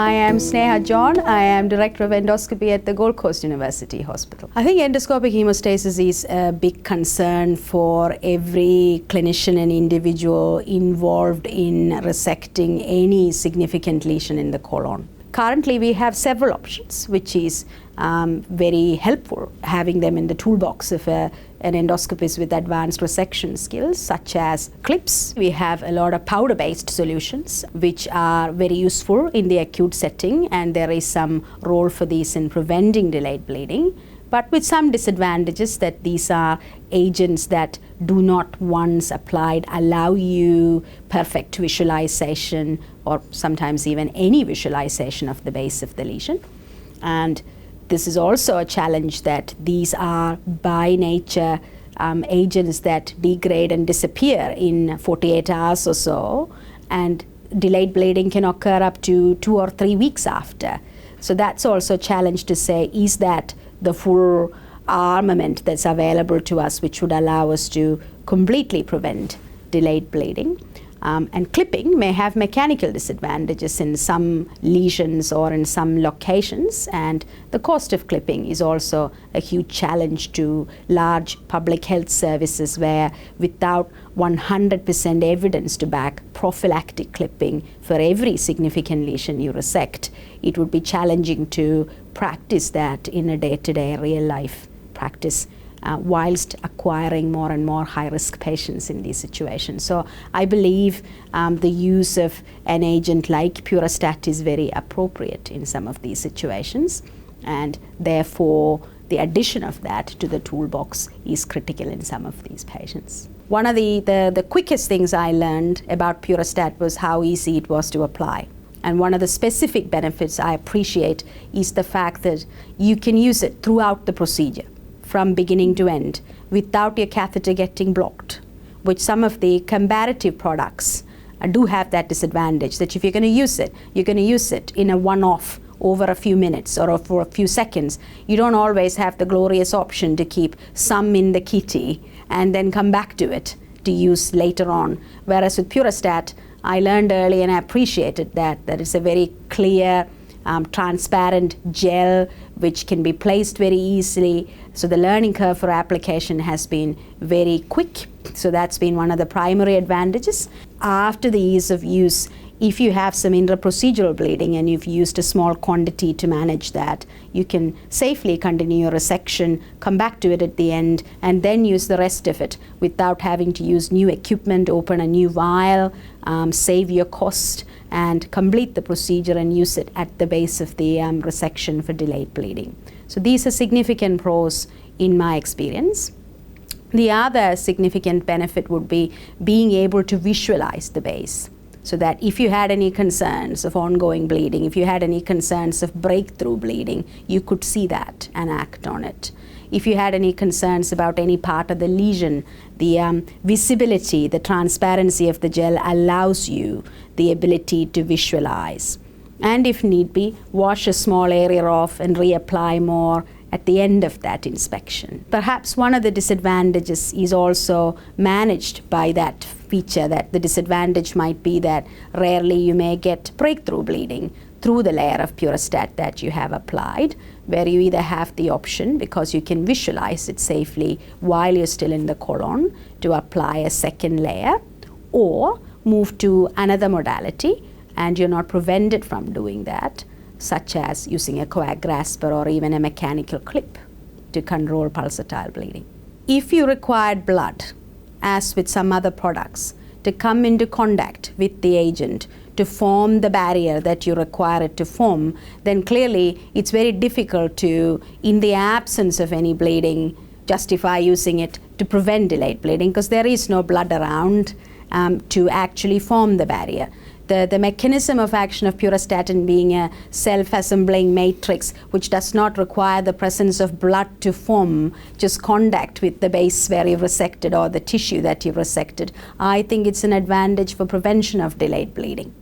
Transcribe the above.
I am Sneha John. I am Director of Endoscopy at the Gold Coast University Hospital. I think endoscopic hemostasis is a big concern for every clinician and individual involved in resecting any significant lesion in the colon. Currently, we have several options, which is very helpful, having them in the toolbox of an endoscopist with advanced resection skills, such as clips. We have a lot of powder-based solutions, which are very useful in the acute setting, and there is some role for these in preventing delayed bleeding, but with some disadvantages that these are agents that do not, once applied, allow you perfect visualization or sometimes even any visualization of the base of the lesion. And this is also a challenge that these are by nature agents that degrade and disappear in 48 hours or so, and delayed bleeding can occur up to 2 or 3 weeks after. So that's also a challenge to say, is that the full armament that's available to us which would allow us to completely prevent delayed bleeding? And clipping may have mechanical disadvantages in some lesions or in some locations, and the cost of clipping is also a huge challenge to large public health services where, without 100% evidence to back prophylactic clipping for every significant lesion you resect, it would be challenging to practice that in a day-to-day real-life practice, whilst acquiring more and more high-risk patients in these situations. So I believe the use of an agent like Purostat is very appropriate in some of these situations, and therefore the addition of that to the toolbox is critical in some of these patients. One of the quickest things I learned about Purostat was how easy it was to apply. And one of the specific benefits I appreciate is the fact that you can use it throughout the procedure, from beginning to end, without your catheter getting blocked, which some of the comparative products do have that disadvantage, that if you're going to use it, you're going to use it in a one-off over a few minutes or for a few seconds. You don't always have the glorious option to keep some in the kitty and then come back to it to use later on. Whereas with Purostat, I learned early and I appreciated that it's a very clear, transparent gel which can be placed very easily. So the learning curve for application has been very quick. So that's been one of the primary advantages. After the ease of use, if you have some intraprocedural bleeding and you've used a small quantity to manage that, you can safely continue your resection, come back to it at the end, and then use the rest of it without having to use new equipment, open a new vial, save your cost, and complete the procedure and use it at the base of the resection for delayed bleeding. So these are significant pros in my experience. The other significant benefit would be being able to visualize the base, so that if you had any concerns of ongoing bleeding, if you had any concerns of breakthrough bleeding, you could see that and act on it. If you had any concerns about any part of the lesion, the visibility, the transparency of the gel allows you the ability to visualize. And if need be, wash a small area off and reapply more at the end of that inspection. Perhaps one of the disadvantages is also managed by that feature, that the disadvantage might be that rarely you may get breakthrough bleeding through the layer of Purostat that you have applied, where you either have the option, because you can visualize it safely while you're still in the colon, to apply a second layer, or move to another modality, and you're not prevented from doing that, such as using a coag grasper or even a mechanical clip to control pulsatile bleeding. If you required blood, as with some other products, to come into contact with the agent to form the barrier that you require it to form, then clearly it's very difficult to, in the absence of any bleeding, justify using it to prevent delayed bleeding, because there is no blood around to actually form the barrier. The mechanism of action of Purostatin being a self-assembling matrix which does not require the presence of blood to form, just contact with the base where you've resected or the tissue that you've resected, I think it's an advantage for prevention of delayed bleeding.